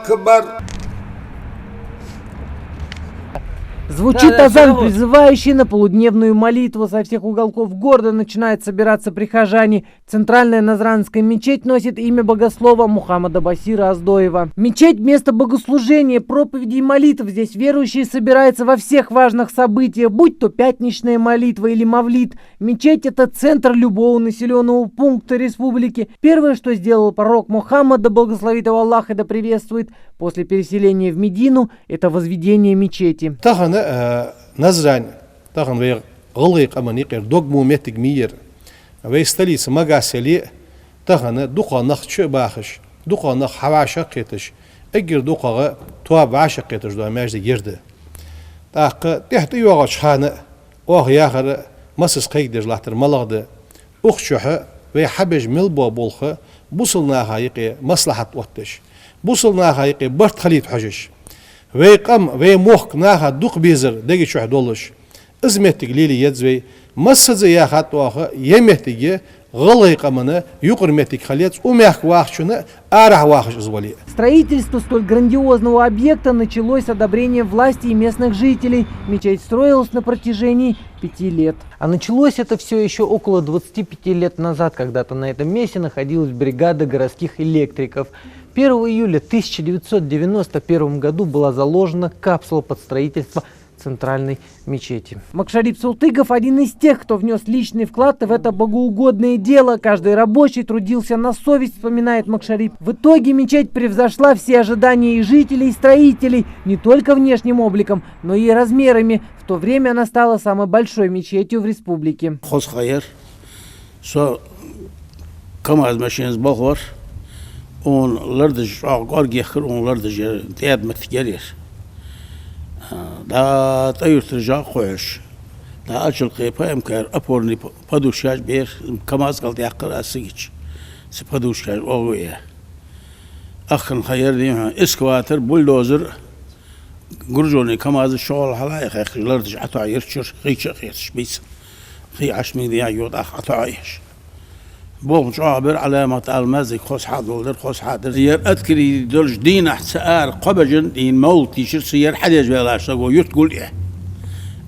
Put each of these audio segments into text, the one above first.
Акбар. Звучит азан, призывающий на полудневную молитву. Со всех уголков города начинают собираться прихожане. Центральная Назранская мечеть носит имя богослова Мухаммада Басира Оздоева. Мечеть – место богослужения, проповедей и молитв. Здесь верующие собираются во всех важных событиях, будь то пятничная молитва или мавлид. Мечеть – это центр любого населенного пункта республики. Первое, что сделал пророк Мухаммад, да благословит его Аллах и да приветствует, после переселения в Медину, это возведение мечети. Назрань, тахан вей гылык аманикер догму метик мир, вей столица магасели, тахана духанах чебахш, духанах хаваша кетеш, эгер духага туаб аша кетеш до амажды герды. Так техты юагач хана, ох яхара масс кайдер лахтер малагды, ухшуха вей хабэж милба болха, бусылна хайqi маслахат ваттеш, бусылна хайqi барт халит хажеш. ويقام ويموخ ناها دوق بيزر دقي شو حدولش ازمتك ليلي يدزوي مسزي يا خطوه يمتك غلي قمنا يقرمتك خليت وميخ واخشنا ارح واخش изволи. Строительство столь грандиозного объекта началось с одобрения власти и местных жителей. Мечеть строилась на протяжении 5 лет. А началось это все еще около 25 лет назад. Когда-то на этом месте находилась бригада городских электриков. 1 июля 1991 году была заложена капсула под строительство центральной мечети. Макшарип Султыгов один из тех, кто внес личный вклад в это богоугодное дело. Каждый рабочий трудился на совесть, вспоминает Макшарип. В итоге мечеть превзошла все ожидания и жителей, и строителей, не только внешним обликом, но и размерами. В то время она стала самой большой мечетью в республике. Onlar da ağır geçir, onlar da değermet gelir. Da tayırtıcı koyuş. Da açıl kıyıpa imkar aporni paduşaj bir kamaz kaldı yakır asıgiç. Si paduşaj oğuya. Akın hayır diyeyim. Eskvater, buldozer, gurconi kamazı şoğul halayık yakırlar da atayır çür, kıyçı kıyırış beysin. Kıyıaşmin diye yod atayır. بوغ عابر علامة المازك خوش حاضر خوش حاضر سير أذكري درج دين أحسار قبجن دين مول تيشر سير حديج بلاش تقول يتقول إيه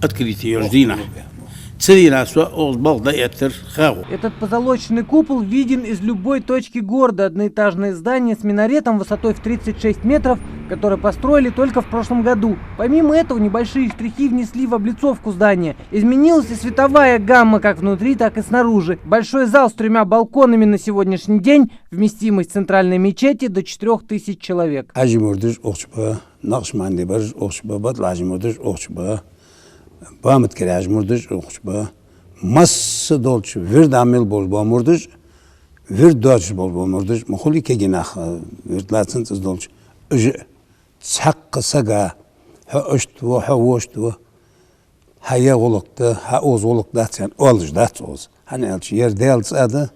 أذكري تيرج دين Этот позолоченный купол виден из любой точки города. Одноэтажное здание с минаретом высотой в 36 метров, которое построили только в прошлом году. Помимо этого, небольшие штрихи внесли в облицовку здания. Изменилась и световая гамма как внутри, так и снаружи. Большой зал с 3 балконами на сегодняшний день. Вместимость центральной мечети до 4000 человек. Бамет кераж мурдыш охшба масс долч вир дамил болбо мурдыш вир доч болбо мурдыш мохули кегинах виртлацын долч үж цаккысага хөштво хавоштво хая голукты ха оз голуктацын олж дацоз ханелч ерделц ады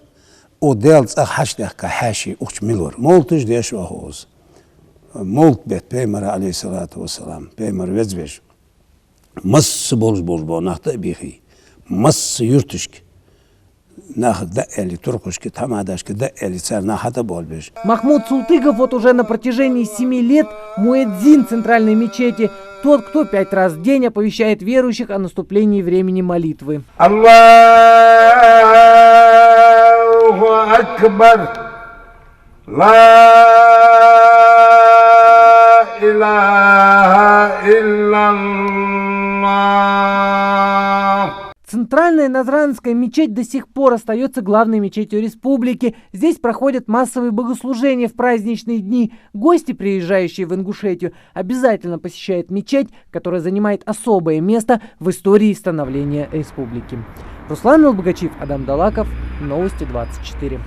о делц хаштахка хаши уч милор молтыш деш оз молт бет пеймар алейхиссалату вассалам пеймар везбеш مص بولش بو نحت بيخي مص يرتشك ناخد دقالي تركشك تماداشك دقالي царь нахата болбеш. Махмуд Султыгов вот уже на протяжении 7 лет муэдзин центральной мечети. Тот, кто 5 раз в день оповещает верующих о наступлении времени молитвы. Аллаху акбар. Ла илаха иллаллах. Центральная Назранская мечеть до сих пор остается главной мечетью республики. Здесь проходят массовые богослужения в праздничные дни. Гости, приезжающие в Ингушетию, обязательно посещают мечеть, которая занимает особое место в истории становления республики. Руслан Албогачиев, Адам Далаков, Новости 24.